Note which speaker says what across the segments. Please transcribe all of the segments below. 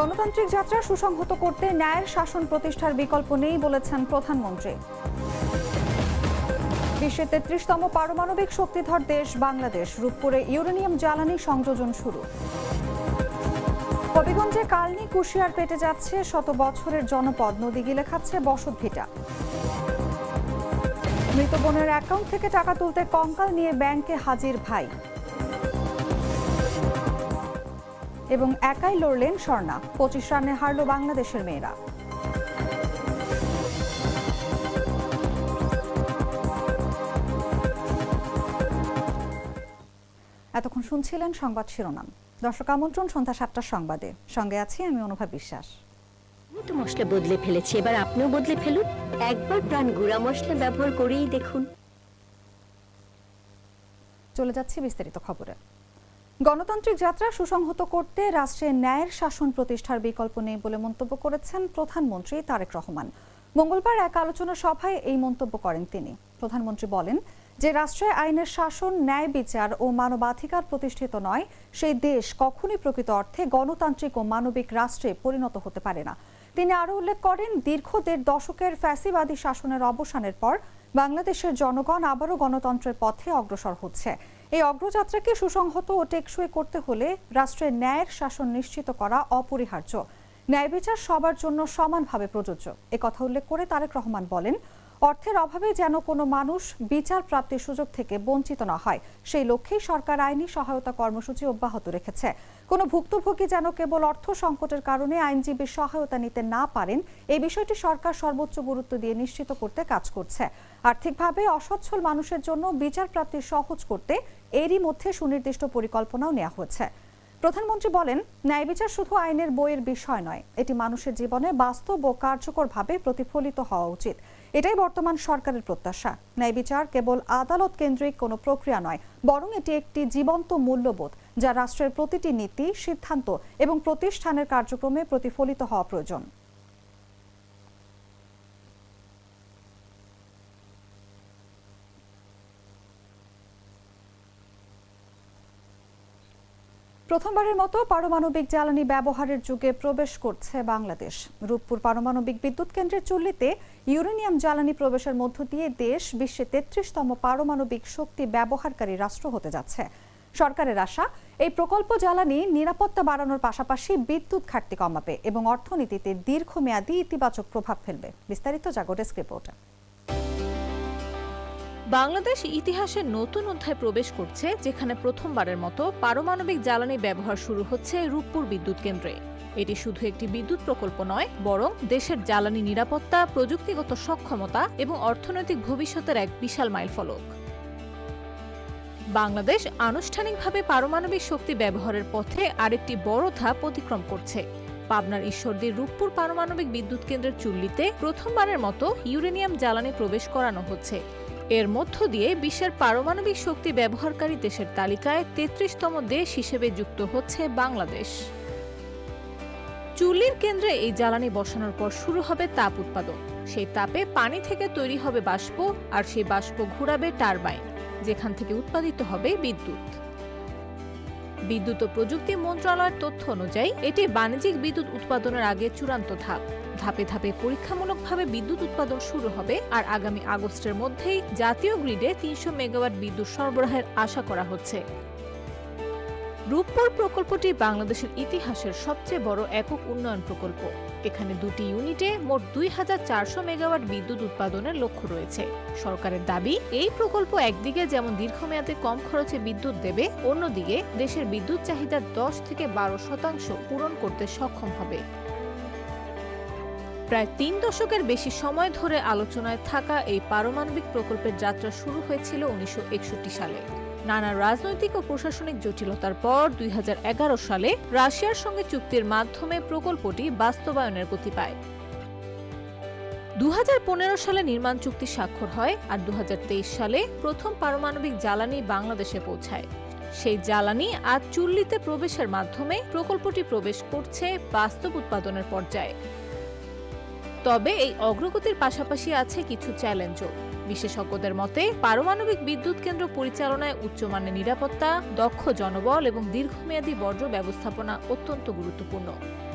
Speaker 1: গণতান্ত্রিক যাত্রা সুসংহত করতে ন্যায়ের শাসন প্রতিষ্ঠার বিকল্প নেই বলেছেন প্রধানমন্ত্রী। বিশ্বের ৩৩তম পারমাণবিক শক্তিধর দেশ বাংলাদেশ, রূপপুরে ইউরেনিয়াম জ্বালানি সংযোজন শুরু। হবিগঞ্জে কালনী কুশিয়ার পেটে যাচ্ছে শত বছরের জনপদ, নদী গিলে খাচ্ছে বসতভিটা। মৃত বোনের অ্যাকাউন্ট থেকে টাকা তুলতে কঙ্কাল নিয়ে ব্যাংকে হাজির ভাই। এবং একাই লড়লেন স্বর্ণা, ২৫ রানে হারল বাংলাদেশের মেয়েরা। এতক্ষণ শুনছিলেন সংবাদ শিরোনাম। দর্শক আমন্ত্রণ সন্ধ্যা ৭টার সংবাদে, সঙ্গে আছি আমি অনুভা বিশ্বাস।
Speaker 2: আমি তো মশলা বদলে ফেলেছি, এবার আপনিও বদলে ফেলুন। একবার প্রাণ গুঁড়া মশলা ব্যবহার করেই দেখুন।
Speaker 1: চলে যাচ্ছি বিস্তারিত খবরে। গণতান্ত্রিক যাত্রা সুসংহত করতে রাষ্ট্রে ন্যায়ের শাসন প্রতিষ্ঠার বিকল্প নেই বলে মন্তব্য করেছেন প্রধানমন্ত্রী তারেক রহমান। মঙ্গলবার এক আলোচনা সভায় এই মন্তব্য করেন তিনি। প্রধানমন্ত্রী বলেন যে রাষ্ট্রে আইনের শাসন, ন্যায় বিচার ও মানবাধিকার প্রতিষ্ঠিত নয়, সেই দেশ কখনই প্রকৃত অর্থে গণতান্ত্রিক ও মানবিক রাষ্ট্রে পরিণত হতে পারে না। তিনি আরও উল্লেখ করেন, দীর্ঘ ১.৫ দশকের ফ্যাসিবাদী শাসনের অবসানের পর বাংলাদেশের জনগণ আবারও গণতন্ত্রের পথে অগ্রসর হচ্ছে। এই অগ্রযাত্রাকে সুসংহত ও টেকসই করতে হলে রাষ্ট্রের ন্যায়ের শাসন নিশ্চিত করা অপরিহার্য। ন্যায় বিচার সবার জন্য সমানভাবে প্রযোজ্য। একথা উল্লেখ করে তারেক রহমান বলেন, অর্থের অভাবে যেন কোনো মানুষ বিচার প্রাপ্তির সুযোগ থেকে বঞ্চিত না হয়, সেই লক্ষ্যেই সরকার আইনি সহায়তা কর্মসূচি অব্যাহত রেখেছে। কোনো ভুক্তভোগী যেন কেবল অর্থ সংকটের কারণে আইনজীবীর সহায়তা নিতে না পারেন, এই বিষয়টি সরকার সর্বোচ্চ গুরুত্ব দিয়ে নিশ্চিত করতে কাজ করছে। আর্থিকভাবে অসচ্ছল মানুষের জন্য বিচার প্রাপ্তি সহজ করতে এরই মধ্যে সুনির্দিষ্ট পরিকল্পনাও নেওয়া হয়েছে। প্রধানমন্ত্রী বলেন, ন্যায় বিচার শুধু আইনের বইয়ের বিষয় নয়, এটি মানুষের জীবনে বাস্তব ও কার্যকরভাবে প্রতিফলিত হওয়া উচিত। এটাই বর্তমান সরকারের প্রত্যাশা। ন্যায় বিচার কেবল আদালত কেন্দ্রিক কোনো প্রক্রিয়া নয়, বরং এটি একটি জীবন্ত মূল্যবোধ, যা রাষ্ট্রের প্রতিটি নীতি, সিদ্ধান্ত এবং প্রতিষ্ঠানের কার্যক্রমে প্রতিফলিত হওয়া প্রয়োজন। প্রথমবারের মতো পারমাণবিক জ্বালানি ব্যবহারের যুগে প্রবেশ করছে বাংলাদেশ। রূপপুর পারমাণবিক বিদ্যুৎ কেন্দ্রের চুল্লিতে ইউরেনিয়াম জ্বালানি প্রবেশের মধ্য দিয়ে দেশ বিশ্বে ৩৩তম পারমাণবিক শক্তি ব্যবহারকারী রাষ্ট্র হতে যাচ্ছে। সরকারের আশা, এই প্রকল্প জ্বালানি নিরাপত্তা বাড়ানোর পাশাপাশি বিদ্যুৎ ঘাটতি কমাবে এবং অর্থনীতিতে দীর্ঘমেয়াদী ইতিবাচক প্রভাব ফেলবে। বিস্তারিত জাগো ডেস্ক রিপোর্টে।
Speaker 3: বাংলাদেশ ইতিহাসের নতুন অধ্যায় প্রবেশ করছে, যেখানে প্রথমবারের মতো পারমাণবিক জ্বালানি ব্যবহার শুরু হচ্ছে রূপপুর বিদ্যুৎ কেন্দ্রে। এটি শুধু একটি বিদ্যুৎ প্রকল্প নয়, বরং দেশের জ্বালানি নিরাপত্তা, প্রযুক্তিগত সক্ষমতা এবং অর্থনৈতিক ভবিষ্যতের এক বিশাল মাইলফলক। বাংলাদেশ আনুষ্ঠানিকভাবে পারমাণবিক শক্তি ব্যবহারের পথে আরেকটি বড় ধাপ অতিক্রম করছে। পাবনার ঈশ্বরদীর রূপপুর পারমাণবিক বিদ্যুৎ কেন্দ্রের চুল্লিতে প্রথমবারের মতো ইউরেনিয়াম জ্বালানি প্রবেশ করানো হচ্ছে। এর মধ্য দিয়ে বিশ্বের পারমাণবিক শক্তি ব্যবহারকারী দেশের তালিকায় ৩৩তম দেশ হিসেবে যুক্ত হচ্ছে বাংলাদেশ। চুল্লির কেন্দ্রে এই জ্বালানি বসানোর পর শুরু হবে তাপ উৎপাদন। সেই তাপে পানি থেকে তৈরি হবে বাষ্প, আর সেই বাষ্প ঘুরাবে টারবাইন, যেখান থেকে উৎপাদিত হবে বিদ্যুৎ। বিদ্যুৎ ও প্রযুক্তি মন্ত্রণালয়ের তথ্য অনুযায়ী এটি বাণিজ্যিক বিদ্যুৎ উৎপাদনের আগে চূড়ান্ত ধাপ। ধাপে ধাপে পরীক্ষামূলকভাবে বিদ্যুৎ উৎপাদন শুরু হবে, আর আগামী আগস্টের মধ্যেই জাতীয় গ্রিডে ৩০০ মেগাওয়াট বিদ্যুৎ সরবরাহের আশা করা হচ্ছে। রূপপুর প্রকল্পটি বাংলাদেশের ইতিহাসের সবচেয়ে বড় একক উন্নয়ন প্রকল্প। এখানে দুটি ইউনিটে মোট ২,৪০০ মেগাওয়াট বিদ্যুৎ উৎপাদনের লক্ষ্য রয়েছে। সরকারের দাবি, এই প্রকল্প একদিকে যেমন দীর্ঘমেয়াদে কম খরচে বিদ্যুৎ দেবে, অন্যদিকে দেশের বিদ্যুৎ চাহিদার ১০ থেকে ১২% পূরণ করতে সক্ষম হবে। প্রায় ৩ দশকের বেশি সময় ধরে আলোচনায় থাকা এই পারমাণবিক প্রকল্পের যাত্রা শুরু হয়েছিল ১৯৬১ সালে। নানা রাজনৈতিক ও প্রশাসনিক জটিলতার পর ২০১১ সালে রাশিয়ার সঙ্গে চুক্তির মাধ্যমে প্রকল্পটি বাস্তবায়নের গতি পায়। ২০১৫ সালে নির্মাণ চুক্তি স্বাক্ষর হয়, আর ২০২৩ সালে প্রথম পারমাণবিক জ্বালানি বাংলাদেশে পৌঁছায়। সেই জ্বালানি আজ চুল্লিতে প্রবেশের মাধ্যমে প্রকল্পটি প্রবেশ করছে বাস্তব উৎপাদনের পর্যায়ে। তবে এই অগ্রগতির পাশাপাশি আছে কিছু চ্যালেঞ্জও। বিশেষজ্ঞদের মতে, পারমাণবিক বিদ্যুৎ কেন্দ্র পরিচালনায় উচ্চমানের নিরাপত্তা, দক্ষ জনবল এবং দীর্ঘমেয়াদী বর্জ্য ব্যবস্থাপনা অত্যন্ত গুরুত্বপূর্ণ।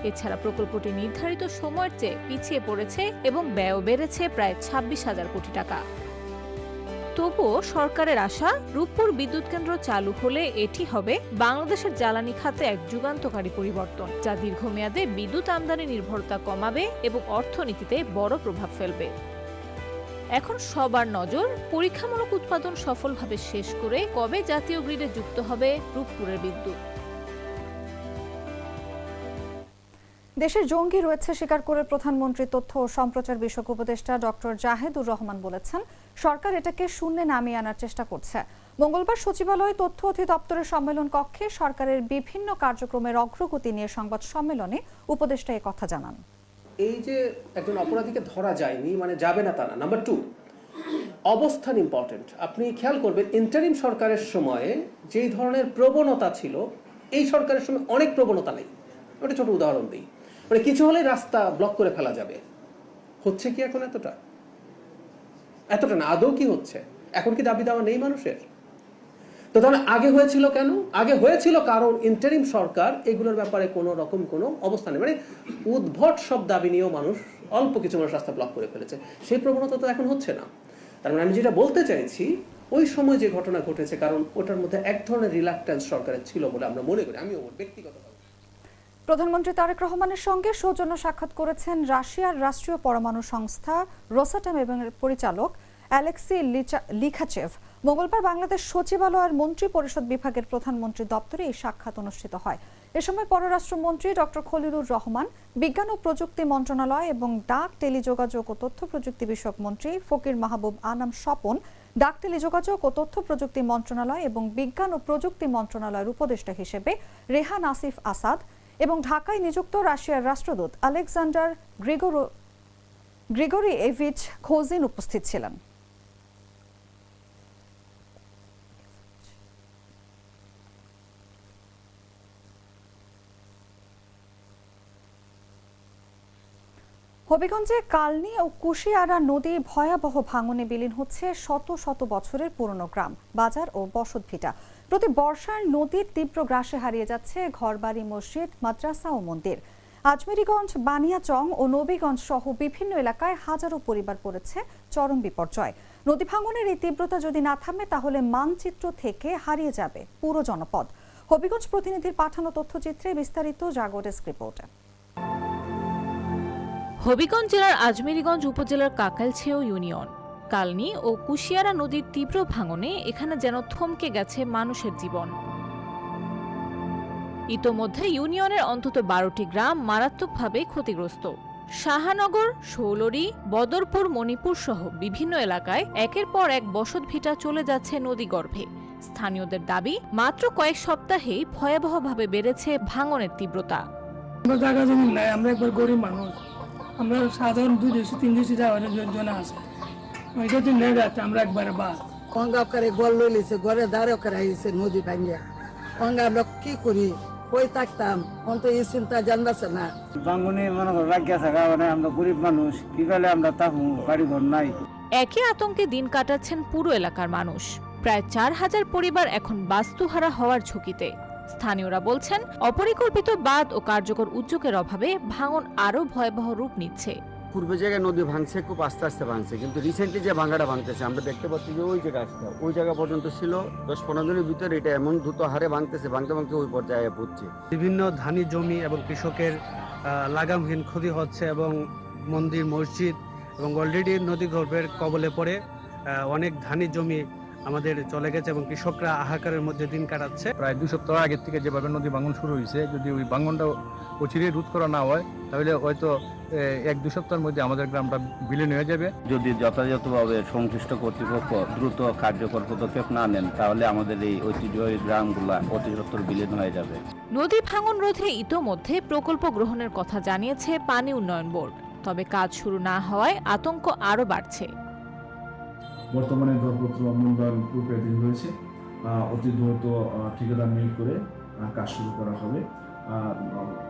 Speaker 3: এছাড়া প্রকল্পটি নির্ধারিত সময়ের চেয়ে পিছিয়ে পড়েছে এবং ব্যয় বেড়েছে প্রায় 26,000 কোটি টাকা। তবুও সরকারের আশা, রূপপুর বিদ্যুৎ কেন্দ্র চালু হলে এটি হবে বাংলাদেশের জ্বালানি খাতে এক যুগান্তকারী পরিবর্তন, যা দীর্ঘমেয়াদে বিদ্যুৎ আমদানি নির্ভরতা কমাবে এবং অর্থনীতিতে বড় প্রভাব ফেলবে। এখন সবার নজর পরীক্ষামূলক উৎপাদন সফলভাবে শেষ করে কবে জাতীয় গ্রিডে যুক্ত হবে রূপপুরের বিদ্যুৎ।
Speaker 1: দেশের জঙ্গি রয়েছে স্বীকার করে প্রধানমন্ত্রী তথ্য ও সম্প্রচার বিষয়ক উপদেষ্টা ডক্টর জাহেদুর রহমান বলেছেন, সরকার এটাকে শূন্যে নামিয়ে আনার চেষ্টা করছে। মঙ্গলবার সচিবালয় তথ্য অধিদপ্তরের সম্মেলন কক্ষে সরকারের বিভিন্ন কার্যক্রমের অগ্রগতি নিয়ে সংবাদ সম্মেলনে উপদেষ্টা এ কথা জানান।
Speaker 4: এই যে একজন অপরাধীকে ধরা যায়নি মানে যাবে না তা না। নাম্বার 2, অবস্থান ইম্পর্টেন্ট। আপনি খেয়াল করবেন ইন্টারিম সরকারের সময়ে যেই ধরনের প্রবণতা ছিল, এই সরকারের সময় অনেক প্রবণতা নেই। একটা ছোট উদাহরণ দিই, মানে কিছু হলে রাস্তা ব্লক করে ফেলা যাবে। হচ্ছে কি এখন এতটা না? আদৌ কি হচ্ছে? এখন কি দাবি দেওয়া নেই মানুষের? তো তাহলে আগে হয়েছিল কেন? আগে হয়েছিল কারণ ইন্টারিম সরকার এগুলোর ব্যাপারে কোনো রকম কোনো অবস্থা নেই, মানে উদ্ভট সব দাবি নিয়েও মানুষ, অল্প কিছু মানুষ রাস্তা ব্লক করে ফেলেছে। সেই প্রবণতা তো এখন হচ্ছে না। তার মানে আমি যেটা বলতে চাইছি, ওই সময় যে ঘটনা ঘটেছে, কারণ ওটার মধ্যে এক ধরনের রিলাক্টেন্স সরকারের ছিল বলে আমরা মনে করি, আমিও ব্যক্তিগতভাবে।
Speaker 1: প্রধানমন্ত্রী তারেক রহমানের সঙ্গে সৌজন্য সাক্ষাৎ করেছেন রাশিয়ার রাষ্ট্রীয় পরমাণু সংস্থা রোসাটম এবং পরিচালক অ্যালেক্সি লিখাচেভ। মঙ্গলবার বাংলাদেশ সচিবালয়ের মন্ত্রী পরিষদ বিভাগের প্রধানমন্ত্রী দপ্তরে এই সাক্ষাৎ অনুষ্ঠিত হয়। এ সময় পররাষ্ট্রমন্ত্রী ডক্টর খলিলুর রহমান, বিজ্ঞান ও প্রযুক্তি মন্ত্রণালয় এবং ডাক, টেলিযোগাযোগ ও তথ্য প্রযুক্তি বিষয়ক মন্ত্রী ফকির মাহবুব আনাম স্বপন, ডাক, টেলিযোগাযোগ ও তথ্য প্রযুক্তি মন্ত্রণালয় এবং বিজ্ঞান ও প্রযুক্তি মন্ত্রণালয়ের উপদেষ্টা হিসেবে রেহান আসিফ আসাদ এবং ঢাকায় নিযুক্ত রাশিয়ার রাষ্ট্রদূত আলেকজান্ডার গ্রিগোরিয়েভিচ খোজিন উপস্থিত ছিলেন। হবিগঞ্জে কালনী ও কুশিয়ারা নদী ভয়াবহ ভাঙনে বিলীন হচ্ছে শত শত বছরের পুরনো গ্রাম, বাজার ও বসতভিটা। প্রতি বর্ষার নদীর তীব্র গ্রাসে হারিয়ে যাচ্ছে ঘরবাড়ি, মসজিদ, মাদ্রাসা ও মন্দির। আজমেরীগঞ্জ, বানিয়াচং ও নবীগঞ্জ সহ বিভিন্ন এলাকায় হাজারো পরিবার পড়েছে চরম বিপর্যয়। নদী ভাঙনের এই তীব্রতা যদি না থামে তাহলে মানচিত্র থেকে হারিয়ে যাবে পুরো জনপদ। হবিগঞ্জ প্রতিনিধির পাঠানো তথ্যচিত্রে বিস্তারিত জাগো ডেস্ক রিপোর্টে।
Speaker 3: হবিগঞ্জ জেলার আজমেরীগঞ্জ উপজেলার কাকাইলছেও ইউনিয়ন। কালনী ও কুশিয়ারা নদীর তীব্র ভাঙনে এখানে যেন থমকে গেছে মানুষের জীবন। ইতোমধ্যে ইউনিয়নের অন্তত 12টি গ্রাম মারাত্মকভাবে ক্ষতিগ্রস্ত। শাহানগর, শৌলরি, বদরপুর, মণিপুর সহ বিভিন্ন এলাকায় একের পর এক বসতভিটা চলে যাচ্ছে নদীগর্ভে। স্থানীয়দের দাবি, মাত্র কয়েক সপ্তাহেই ভয়াবহভাবে বেড়েছে ভাঙনের তীব্রতা।
Speaker 5: আমরা জায়গা জমি নাই, আমরা একবার গরিব মানুষ, আমরা সাধারণ 2-3 দেশি যাওয়ার জন্য আছে, ওইটা তো নেই যাচ্ছে। আমরা একবারে বাদ
Speaker 6: অঙ্গাপ করে গল লইছে, ঘরে দাঁড়াও করে আইছে নদী ভাঙিয়া। অঙ্গা আমরা কি করি, কই থাকতাম, অন্ত এই চিন্তা জানবাছে না।
Speaker 7: বাঙ্গুনি মনে করো রাখিয়া থাকা, মানে আমরা গরিব মানুষ, কি করলে আমরা থাকবো, বাড়ি ঘর নাই।
Speaker 3: একই আতঙ্কে দিন কাটাচ্ছেন পুরো এলাকার মানুষ। প্রায় 4000 পরিবার এখন বাস্তুহারা হওয়ার ঝুঁকিতে। স্থানীয়রা বলছেন, অপরিকল্পিত বাঁধ ও কার্যকর উদ্যোগের অভাবে ভাঙন আরো ভয়াবহ রূপ নিচ্ছে।
Speaker 8: পূর্বে জায়গায় নদী ভাঙছে, খুব আস্তে আস্তে ভাঙছে, কিন্তু রিসেন্টলি যে ভাঙাটা ভাঙতেছে আমরা দেখতে পাচ্ছি যে ওই জায়গা আসছে, ওই জায়গা পর্যন্ত ছিল 10-15 দিনের ভিতরে এটা এমন দ্রুত হারে ভাঙতেছে, ভাঙতে ভাঙতে ওই পর্যায়ে পড়ছে।
Speaker 9: বিভিন্ন ধানি জমি এবং কৃষকের লাগামহীন ক্ষতি হচ্ছে এবং মন্দির, মসজিদ এবং অলরেডি নদী গর্ভের কবলে পড়ে অনেক ধানি জমি আমাদের চলে গেছে এবং কৃষকরা হাহাকারের মধ্যে দিন কাটাচ্ছে।
Speaker 10: প্রায় 2 সপ্তাহ আগের থেকে যেভাবে নদী ভাঙন শুরু হয়েছে, যদি ওই ভাঙনটা অচিরে রোধ করা না হয় তাহলে হয়তো 1-2 সপ্তাহের মধ্যে আমাদের গ্রামটা বিলীন হয়ে যাবে।
Speaker 8: যদি যথাযথভাবে সংশ্লিষ্ট কর্তৃপক্ষ দ্রুত কার্যকর পদক্ষেপ না নেন তাহলে আমাদের এই ঐতিহ্যবাহী গ্রামগুলা অতি সত্বর বিলীন হয়ে যাবে।
Speaker 3: নদী ভাঙন রোধে ইতোমধ্যে প্রকল্প গ্রহণের কথা জানিয়েছে পানি উন্নয়ন বোর্ড, তবে কাজ শুরু না হওয়ায় আতঙ্ক আরো বাড়ছে।
Speaker 11: বর্তমানে দরপত্র মূল্যায়ন প্রক্রিয়াধীন রয়েছে, অতি দ্রুত ঠিকাদার নিয়োগ করে কাজ শুরু করা হবে।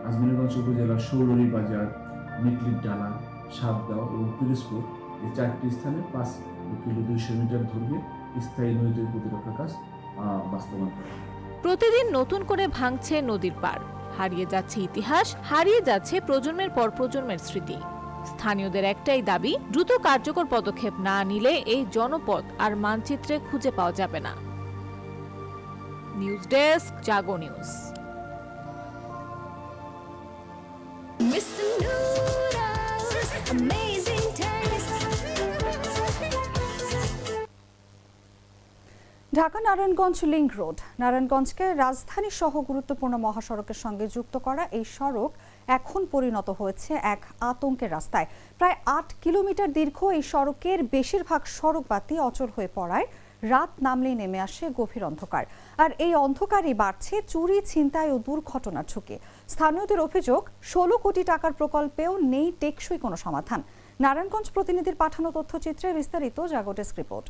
Speaker 11: আজমেরীগঞ্জ উপজেলার শৌলরি বাজার, নিকলির ডালা, সাতগাঁও এবং পিরোজপুর এই 4টি স্থানে 5 কিলো 200 মিটার দৈর্ঘ্যে স্থায়ী নদীর প্রতিরক্ষা কাজ বাস্তবায়ন করা।
Speaker 3: প্রতিদিন নতুন করে ভাঙছে নদীর পাড়। হারিয়ে যাচ্ছে ইতিহাস, হারিয়ে যাচ্ছে প্রজন্মের পর প্রজন্মের স্মৃতি। স্থানীয়দের একটাই দাবি, দ্রুত কার্যকর পদক্ষেপ না নিলে এই জনপদ আর মানচিত্রে খুঁজে পাওয়া যাবে না। News desk, Jago News.
Speaker 1: Dhaka Narayanganj link road নারায়ণগঞ্জকে রাজধানী সহ গুরুত্বপূর্ণ মহাসড়কের সঙ্গে যুক্ত করা এই সড়ক এখন পরিণত হয়েছে এক আতঙ্কের রাস্তায়। প্রায় ৮ কিলোমিটার দীর্ঘ এই সড়কের বেশিরভাগ সড়ক বাতি অচল হয়ে পড়ায় রাত নামলেই নেমে আসে গভীর অন্ধকার। আর এই অন্ধকারই বাড়ছে চুরি, ছিনতাই ও দুর্ঘটনার ঝুঁকি। স্থানীয়দের অভিযোগ, ১৬ কোটি টাকার প্রকল্পেও নেই টেকসই কোনো সমাধান। নারায়ণগঞ্জ প্রতিনিধির পাঠানো তথ্যচিত্রে বিস্তারিত জাগো ডেস্ক রিপোর্ট।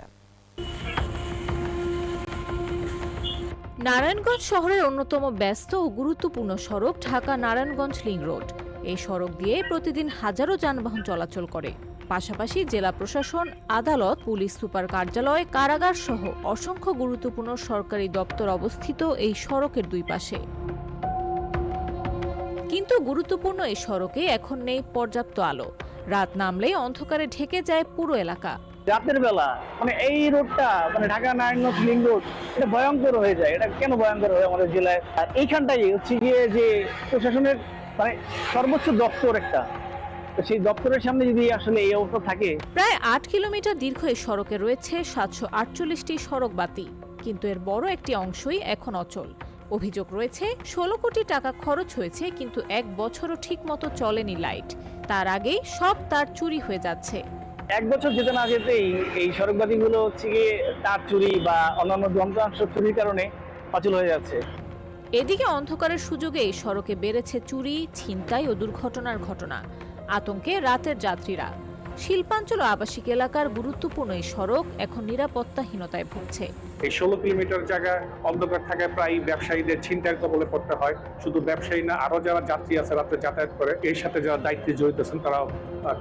Speaker 3: নারায়ণগঞ্জ শহরের অন্যতম ব্যস্ত ও গুরুত্বপূর্ণ সড়ক ঢাকা নারায়ণগঞ্জ লিংক রোড। এই সড়ক দিয়ে প্রতিদিন হাজারো যানবাহন চলাচল করে। পাশাপাশি জেলা প্রশাসন, আদালত, পুলিশ সুপার কার্যালয়, কারাগার সহ অসংখ্য গুরুত্বপূর্ণ সরকারি দপ্তর অবস্থিত এই সড়কের দুই পাশে। কিন্তু গুরুত্বপূর্ণ এই সড়কে এখন নেই পর্যাপ্ত আলো। রাত নামলেই অন্ধকারে ঢেকে যায় পুরো এলাকা।
Speaker 7: রাতের বেলা এই রোডটা ঢাকা নারায়ণগঞ্জ লিংক রোড, এটা ভয়ঙ্কর হয়ে যায়। এটা কেন ভয়ঙ্কর হয় আমাদের জেলায়? আর এইখানটাই হচ্ছে গিয়ে যে প্রশাসনের সর্বোচ্চ দপ্তর একটা, সেই দপ্তরের সামনে যদি আসলে এই অবস্থা থাকে।
Speaker 3: প্রায় ৮ কিলোমিটার দীর্ঘ এই সড়কে রয়েছে ৭৪৮টি সড়ক বাতি, কিন্তু এর বড় একটি অংশই এখন অচল। অভিযোগ রয়েছে ১৬ কোটি টাকা খরচ হয়েছে, কিন্তু ১ বছরও ঠিক মতো চলেনি লাইট। তার আগেই সব তার চুরি হয়ে যাচ্ছে।
Speaker 7: ১ বছর যেতে না যেতেই এই সড়ক বাতিগুলো হচ্ছে গিয়ে তার চুরি বা অন্যান্য যন্ত্রাংশ চুরির কারণে অচল হয়ে যাচ্ছে।
Speaker 3: এদিকে অন্ধকারের সুযোগে এই সড়কে বেড়েছে চুরি, ছিনতাই ও দুর্ঘটনার ঘটনা। আতঙ্কে রাতের যাত্রীরা। শিল্পাঞ্চল ও আবাসিক এলাকার গুরুত্বপূর্ণ এই সড়ক এখন নিরাপত্তাহীনতায় ভুগছে।
Speaker 12: এই ১৬ কিলোমিটার জায়গা অন্ধকার থাকায় প্রায় ব্যবসায়ীদের ছিনতাইয়ের কবলে পড়তে হয়। শুধু ব্যবসায়ী না, আরো যারা যাত্রী আছে রাতে যাতায়াত করে, এর সাথে যারা দায়িত্বে জড়িত আছেন তারাও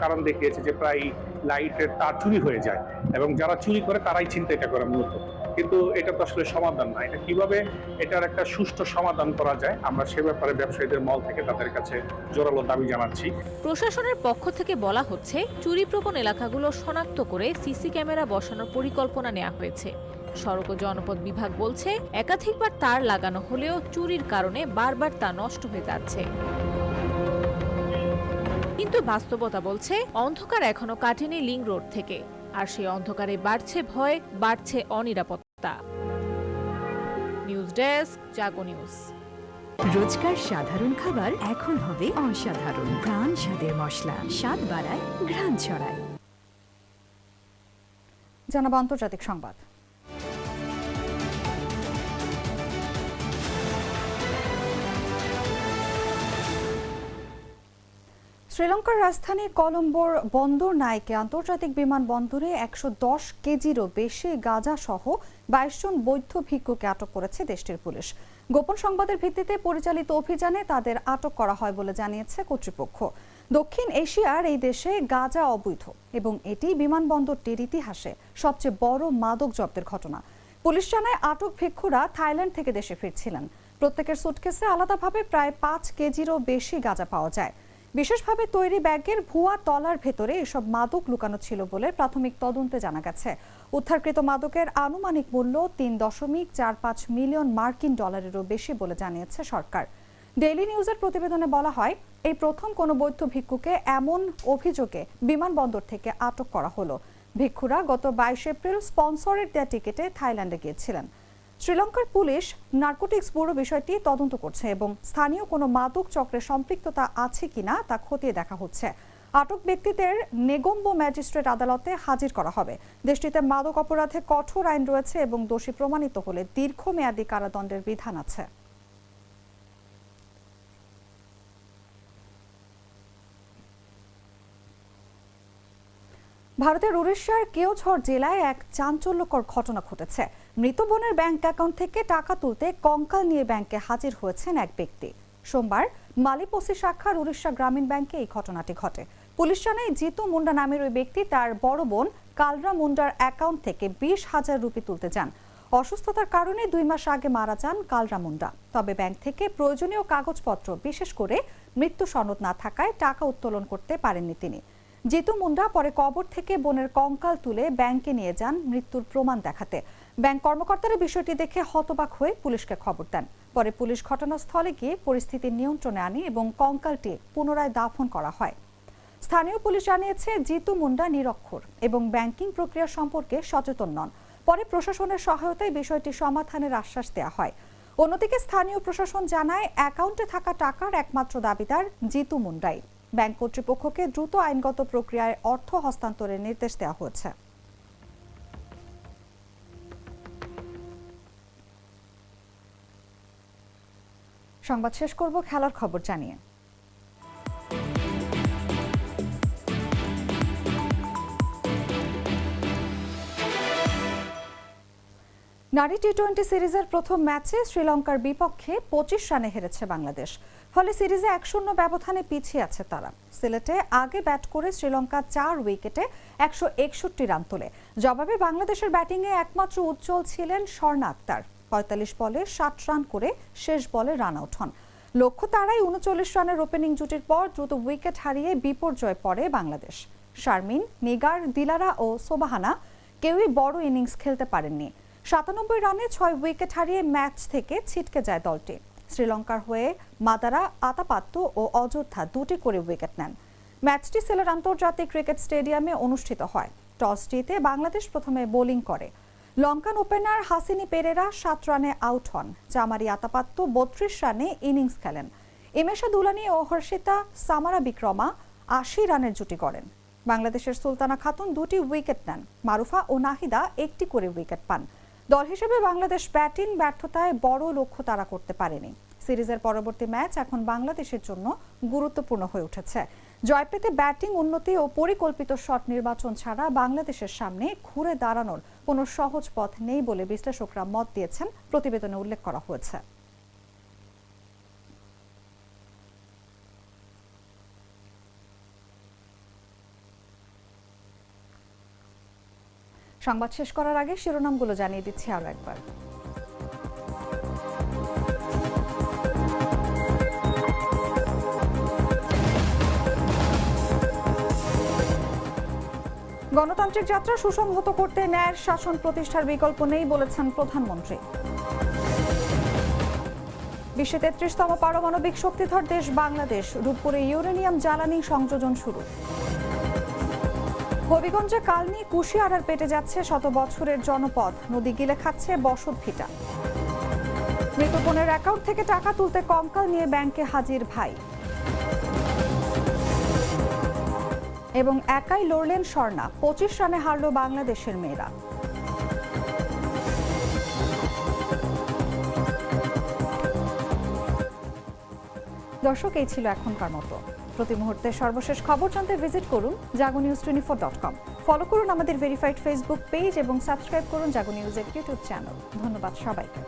Speaker 12: কারণ দেখিয়েছে যে প্রায় লাইটের তার চুরি হয়ে যায়, এবং যারা চুরি করে তারাই ছিনতাইটা করে মূলত। কিন্তু এটা তো আসলে সমাধান না। এটা কিভাবে এটার একটা সুষ্ঠু সমাধান করা যায়, আমরা সে ব্যাপারে ব্যবসায়ীদের মহল থেকে তাদের কাছে জোরালো দাবি জানাচ্ছি।
Speaker 3: প্রশাসনের পক্ষ থেকে বলা হচ্ছে, চুরিপ্রবণ এলাকাগুলো শনাক্ত করে সিসি ক্যামেরা বসানোর পরিকল্পনা নেওয়া হয়েছে। সড়ক ও জনপথ বিভাগ বলছে, একাধিকবার তার লাগানো হলেও চুরির কারণে বারবার তা নষ্ট হয়ে যাচ্ছে। কিন্তু বাস্তবতা বলছে, অন্ধকার এখনো কাটেনি লিংক রোড থেকে। আর সেই অন্ধকারে বাড়ছে ভয়, বাড়ছে অনিরাপত্তা। News desk, Jago news.
Speaker 13: রোজকার সাধারণ খাবার এখন হবে অসাধারণ। প্রাণ স্বাদের মশলা, স্বাদ বাড়ায়, ঘ্রাণ ছড়ায়।
Speaker 1: জানাবো আন্তর্জাতিক সংবাদ। শ্রীলঙ্কার রাজধানী কলম্বোর বন্দর নাইকে আন্তর্জাতিক বিমানবন্দরে ১১০ কেজিরও বেশি গাঁজা সহ ২২ জন বৈধ ভিক্ষুকে আটক করেছে দেশটির পুলিশ। গোপন সংবাদের ভিত্তিতে পরিচালিত অভিযানে তাদের আটক করা হয় বলে জানিয়েছে কর্তৃপক্ষ। দক্ষিণ এশিয়ার এই দেশে গাঁজা অবৈধ এবং এটি বিমানবন্দরটির ইতিহাসে সবচেয়ে বড় মাদক জব্দের ঘটনা। পুলিশ জানায়, আটক ভিক্ষুরা থাইল্যান্ড থেকে দেশে ফিরছিলেন। প্রত্যেকের সুটকেসে আলাদাভাবে প্রায় ৫ কেজিরও বেশি গাঁজা পাওয়া যায়। বিশেষভাবে তৈরি ব্যাগের ভুয়া তলার ভেতরে এসব মাদক লুকানো ছিল বলে প্রাথমিক তদন্তে জানা গেছে। উদ্ধারকৃত মাদকের আনুমানিক মূল্য ৩.৪৫ মিলিয়ন মার্কিন ডলারেরও বেশি বলে জানিয়েছে সরকার। ডেইলি নিউজের প্রতিবেদনে বলা হয়, এই প্রথম কোনো বৈধ ভিক্ষুকে এমন অভিযোগে বিমানবন্দর থেকে আটক করা হলো। ভিক্ষুরা গত ২২ এপ্রিল স্পন্সরের দেয়া টিকিটে থাইল্যান্ডে গিয়েছিলেন। শ্রীলঙ্কার পুলিশ নার্কোটিক্স ব্যুরো বিষয়টি তদন্ত করছে এবং স্থানীয় কোনো মাদক চক্রের সম্পৃক্ততা আছে কিনা তা খতিয়ে দেখা হচ্ছে। আটক ব্যক্তিদের নেগোম্বো ম্যাজিস্ট্রেট আদালতে হাজির করা হবে। দেশটিতে মাদক অপরাধে কঠোর আইন রয়েছে এবং দোষী প্রমাণিত হলে দীর্ঘমেয়াদী কারাদণ্ডের বিধান আছে। ভারতের উড়িষ্যার কেওঝর জেলায় এক চাঞ্চল্যকর ঘটনা ঘটেছে। মৃত বোনের ব্যাংক অ্যাকাউন্ট থেকে টাকা তুলতে কঙ্কাল নিয়ে ব্যাংকে হাজির হয়েছেন এক ব্যক্তি। সোমবার মালিপোসি শাখার উড়িষ্যা গ্রামীণ ব্যাংকে এই ঘটনাটি ঘটে। পুলিশ জানায়, জিতু মুন্ডা নামের ওই ব্যক্তি তার বড় বোন কালরা মুন্ডার অ্যাকাউন্ট থেকে ২০,০০০ রুপি তুলতে যান। অসুস্থতার কারণে 2 মাস আগে মারা যান কালরা মুন্ডা। তবে ব্যাংক থেকে প্রয়োজনীয় কাগজপত্র, বিশেষ করে মৃত্যু সনদ না থাকায় টাকা উত্তোলন করতে পারেননি তিনি। জিতু মুন্ডা পরে কবর থেকে বোনের কঙ্কাল তুলে ব্যাংকে নিয়ে যান মৃত্যুর প্রমাণ দেখাতে। ব্যাংক কর্মকর্তারা বিষয়টি দেখে হতবাক হয়ে পুলিশকে খবর দেন। পরে পুলিশ ঘটনাস্থলে গিয়ে পরিস্থিতি নিয়ন্ত্রণে আনে এবং কঙ্কালটি পুনরায় দাফন করা হয়। স্থানীয় পুলিশ জানিয়েছে, জিতু মুন্ডা নিরক্ষর এবং ব্যাংকিং প্রক্রিয়া সম্পর্কে সচেতন নন। পরে প্রশাসনের সহায়তায় বিষয়টি সমাধানের আশ্বাস দেওয়া হয়। অন্যদিকে স্থানীয় প্রশাসন জানায়, অ্যাকাউন্টে থাকা টাকার একমাত্র দাবিদার জিতু মুন্ডাই। ব্যাংক কর্তৃপক্ষকে দ্রুত আইনগত প্রক্রিয়ায় অর্থ হস্তান্তরের নির্দেশ দেওয়া হয়েছে। সংবাদ শেষ করব খেলার খবর জানিয়ে। নারী টি-20 সিরিজের প্রথম ম্যাচে শ্রীলঙ্কার বিপক্ষে 25 রানে হেরেছে বাংলাদেশ। ফলে সিরিজে 1-0 ব্যবধানে পিছিয়ে আছে তারা। সিলেটে আগে ব্যাট করে শ্রীলঙ্কা 4 উইকেটে 161 রান তোলে। জবাবে বাংলাদেশের ব্যাটিংয়ে একমাত্র উজ্জ্বল ছিলেন স্বর্ণা আক্তার। 45 বলে 60 রান করে শেষ বলে রান আউট হন। লক্ষ্য তারাই 39 রানের ওপেনিং জুটির পর দ্রুত উইকেট হারিয়ে বিপর্যয়ে পড়ে বাংলাদেশ। শারমিন, নিগার, দিলারা ও সোবাহানা কেউই বড় ইনিংস খেলতে পারেননি। 97 রানে 6 উইকেট হারিয়ে ম্যাচ থেকে ছিটকে যায় দলটি। শ্রীলঙ্কার হয়ে মাদারা, আতাপাত্তু ও অযোধ্যা 2টি করে উইকেট নেন। ম্যাচটি সিলেট আন্তর্জাতিক ক্রিকেট স্টেডিয়ামে অনুষ্ঠিত হয়। টস জিতে বাংলাদেশ প্রথমে বোলিং করে। লঙ্কান ওপেনার হাসিনী পেরেরা 7 রানে আউট হন। জামারি আতাপাত্তু 32 রানে ইনিংস খেলেন। এমেশা দুলানি ও হর্ষিতা সামারা বিক্রমা 80 রানের জুটি গড়েন। বাংলাদেশের সুলতানা খাতুন 2টি উইকেট নেন। মারুফা ও নাহিদা 1টি করে উইকেট পান। দল হিসেবে বাংলাদেশ ব্যাটিং ব্যর্থতায় বড় লক্ষ্য তারা করতে পারেনি। সিরিজের পরবর্তী ম্যাচ এখন বাংলাদেশের জন্য গুরুত্বপূর্ণ হয়ে উঠেছে। জয় পেতে ব্যাটিং উন্নতি ও পরিকল্পিত শট নির্বাচন ছাড়া বাংলাদেশের সামনে ঘুরে দাঁড়ানোর কোনো সহজ পথ নেই বলে বিশ্লেষকরা মত দিয়েছেন, প্রতিবেদনে উল্লেখ করা হয়েছে। সংবাদ শেষ করার আগে শিরোনামগুলো জানিয়ে দিচ্ছি আরো একবার। গণতান্ত্রিক যাত্রা সুসংহত করতে ন্যায়ের শাসন প্রতিষ্ঠার বিকল্প নেই বলেছেন প্রধানমন্ত্রী। বিশ্বে 33তম পারমাণবিক শক্তিধর দেশ বাংলাদেশ। রূপপুরে ইউরেনিয়াম জ্বালানি সংযোজন শুরু। হবিগঞ্জে কালনি কুশিয়ারার পেটে যাচ্ছে শত বছরের জনপদ। নদী গিলে খাচ্ছে বসত ভিটা। মৃত বোনের অ্যাকাউন্ট থেকে টাকা তুলতে কঙ্কাল নিয়ে ব্যাংকে হাজির ভাই। এবং একাই লড়লেন স্বর্ণা, 25 রানে হারল বাংলাদেশের মেয়েরা। দর্শক, এই ছিল এখনকার মতো। প্রতি মুহূর্তে সর্বশেষ খবর জানতে ভিজিট করুন jagonews24.com। ফলো করুন আমাদের ভেরিফাইড ফেসবুক পেজ এবং সাবস্ক্রাইব করুন জাগো নিউজের ইউটিউব চ্যানেল। ধন্যবাদ সবাইকে।